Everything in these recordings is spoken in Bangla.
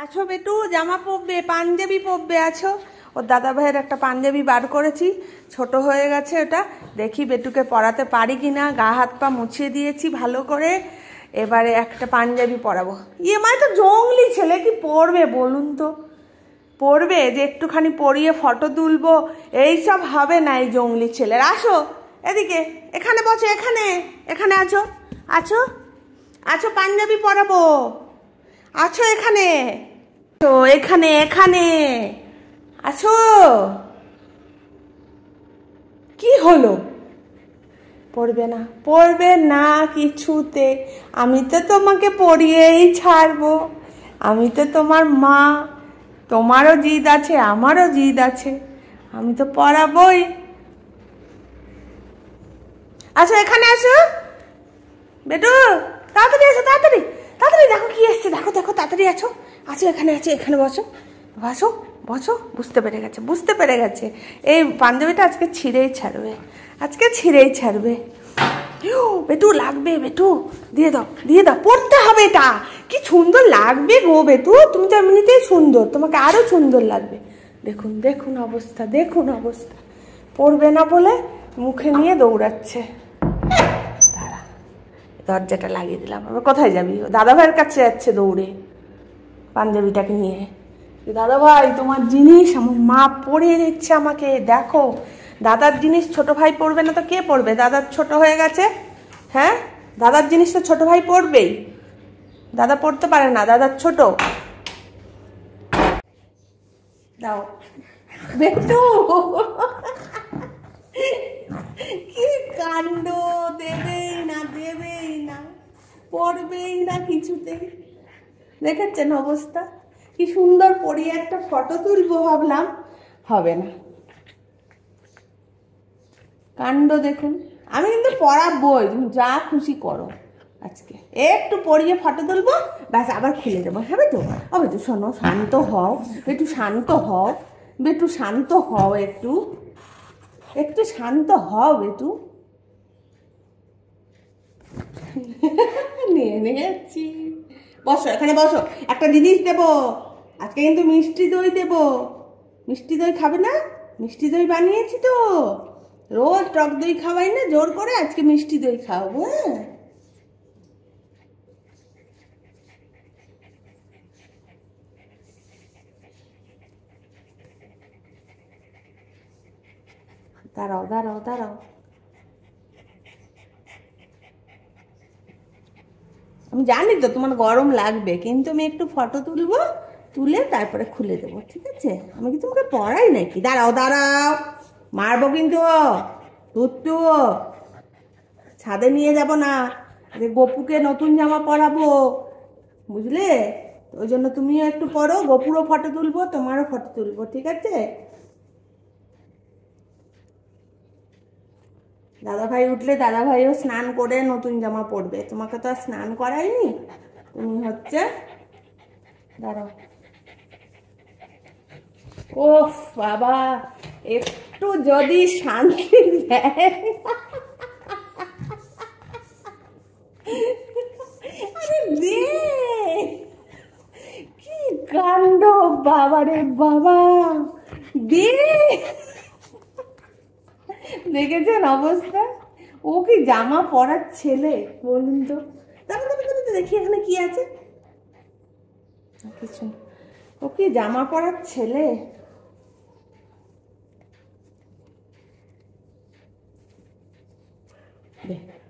আছো বেটু, জামা পরবে, পাঞ্জাবি পরবে। আছো, ওর দাদা ভাইয়ের একটা পাঞ্জাবি বার করেছি, ছোট হয়ে গেছে ওটা। দেখি বেটুকে পরাতে পারি কিনা। গা হাত পা মুছিয়ে দিয়েছি ভালো করে, এবারে একটা পাঞ্জাবি পরাবো। মাই তো জঙ্গলি ছেলে, কি পরবে বলুন তো? পরবে যে একটুখানি পরিয়ে ফটো তুলবো, এইসব হবে না এই জঙ্গলি ছেলের। আসো এদিকে, এখানে বসো, এখানে এখানে আছো, আছো আছো, পাঞ্জাবি পরাবো। আছো এখানে, তো এখানে এখানে আছো। কি হলো? পড়বে না, পড়বে না কিছুতে। আমি তো তোমাকে পড়িয়েই ছাড়বো। আমি তো তোমার মা, তোমারও জিদ আছে আমারও জিদ আছে, আমি তো পড়াবই। আসো এখানে আসো বেটু, তাড়াতাড়ি আসো, তাড়াতাড়ি তাড়াতাড়ি। দেখো কি এসছে, দেখো দেখো, তাড়াতাড়ি আছো। আছো এখানে, আছো এখানে, বসো বসো বসো। বুঝতে পেরে গেছে, বুঝতে পেরে গেছে। এই পাঞ্জাবিটা আজকে ছিঁড়েই ছাড়বে, আজকে ছিঁড়েই ছাড়বে। বেটু লাগবে, বেটু দিয়ে দাও, দিয়ে দাও, পড়তে হবে এটা। কি সুন্দর লাগবে গো বেটু, তুমি তো এমনিতেই সুন্দর, তোমাকে আরো সুন্দর লাগবে। দেখুন দেখুন অবস্থা, দেখুন অবস্থা। পড়বে না বলে মুখে নিয়ে দৌড়াচ্ছে। দাঁড়া, দরজাটা লাগিয়ে দিলাম। আবার কোথায় যাবি? দাদা ভাইয়ের কাছে যাচ্ছে দৌড়ে পাঞ্জাবিটাকে নিয়ে। দাদা ভাই, তোমার জিনিস আমার মা পরিয়ে দিচ্ছে আমাকে, দেখো। দাদার জিনিস ছোট ভাই পড়বে না তো কে পড়বে? দাদার ছোট হয়ে গেছে। হ্যাঁ, দাদার জিনিস তো ছোট ভাই পড়বেই, দাদা পড়তে পারে না, দাদার ছোট। দাও বেটু, কি কাণ্ড! দেবেই না, দেবেই না, পড়বেই না কিছুতেই। দেখেছেন অবস্থা? কি সুন্দর পরিয়ে একটা ফটো তুলবো ভাবলাম, হবে না। কাণ্ড দেখুন। আমি কিন্তু পড়াবই, তুমি যা খুশি করো। আজকে একটু পড়িয়ে ফটো তুলবো, ব্যাস আবার খুলে দেবো। হ্যাঁ তো, বেটু শোনো, শান্ত হও বেটু, শান্ত হও বেটু, শান্ত হও, একটু একটু শান্ত হও বেটু। নিয়ে নিয়েছি, বসো এখানে বসো। একটা জিনিস দেবো আজকে, কিন্তু মিষ্টি দই দেবো। মিষ্টি দই খাবে না? মিষ্টি দই বানিয়েছি তো, রোজ টক দই খাওয়াই না জোর করে, আজকে মিষ্টি দই খাওয়াবো। হ্যাঁ, দাঁড়াও দাঁড়াও দাঁড়াও, আমি জানি তো তোমার গরম লাগবে, কিন্তু আমি একটু ফটো তুলবো, তুলে তারপরে খুলে দেবো, ঠিক আছে? আমি কি তোমাকে পড়াই নাকি? দাঁড়াও দাঁড়াও, মারবো কিন্তু। তুত্তু, ছাদে নিয়ে যাব না, যে গপুকে নতুন জামা পরাবো, বুঝলে? ওই জন্য তুমিও একটু পড়ো, গপুরও ফটো তুলবো, তোমারও ফটো তুলবো, ঠিক আছে? দাদা ভাই উঠলে দাদা ভাইও স্নান করে নতুন জামা পরবে, তোমাকে তো আর স্নান করায়নি। তুমি হচ্ছে, দাঁড়াও। ওফ বাবা, একটু যদি শান্তি দেয়। আরে দে, কি কাণ্ড বাবা রে বাবা, দে। দেখেছেন অবস্থা? ও কি জামা পরার ছেলে বলুন তো? তারপরে দেখি এখানে কি আছে, কিছু। ও কি জামা পরার ছেলে?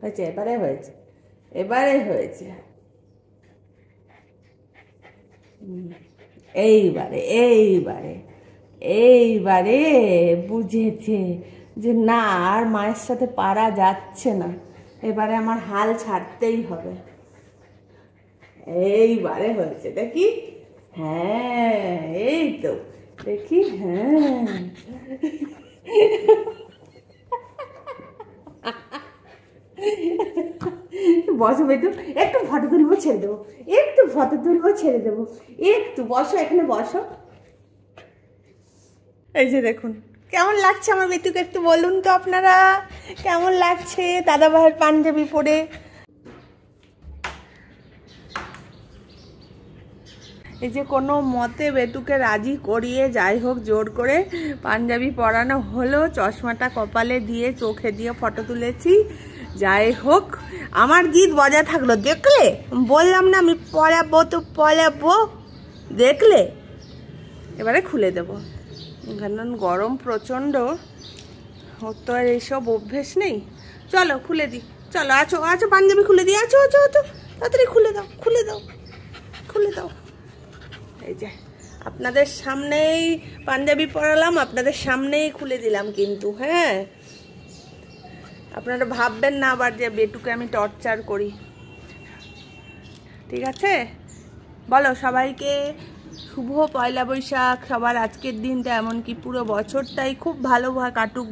হয়েছে, এবারে হয়েছে, এবারে হয়েছে। এইবারে এইবারে এইবারে বুঝেছে যে না, আর মায়ের সাথে পারা যাচ্ছে না, এবারে আমার হাল ছাড়তেই হবে। এইবারে হয়েছে, দেখি। হ্যাঁ, এই তো দেখি। হ্যাঁ, বসো বেটু, একটু ফটো তুলবো ছেড়ে দেবো, একটু ফটো তুলবো ছেড়ে দেবো, একটু বসো এখানে বসো। এই যে দেখুন কেমন লাগছে আমার বেটুকে, একটু বলুন তো আপনারা কেমন লাগছে দাদা ভাইয়ের পাঞ্জাবি পরে। এই যে কোনো মতে বেটুকে রাজি করিয়ে যাই হোক জোর করে পাঞ্জাবি পরানো হলো, চশমাটা কপালে দিয়ে চোখে দিয়ে ফটো তুলেছি। যাই হোক আমার জিদ বজায় থাকলো, দেখলে বললাম না আমি পড়াবো তো পড়াবো, দেখলে। এবারে খুলে দেবো, কারণ গরম প্রচণ্ড, ওর তো আর এইসব অভ্যেস নেই। চলো খুলে দিই, চলো আছো আছো, পাঞ্জাবি খুলে দিই, আছো আছো আছো, তাড়াতাড়ি খুলে দাও খুলে দাও খুলে দাও। এই যে আপনাদের সামনেই পাঞ্জাবি পরালাম, আপনাদের সামনেই খুলে দিলাম কিন্তু। হ্যাঁ, আপনারা ভাববেন না আবার যে বেটুকে আমি টর্চার করি, ঠিক আছে? বলো সবাইকে শুভ পয়লা বৈশাখ। সবার আজকের দিনটা এমনকি পুরো বছরটাই খুব ভালো কাটুক।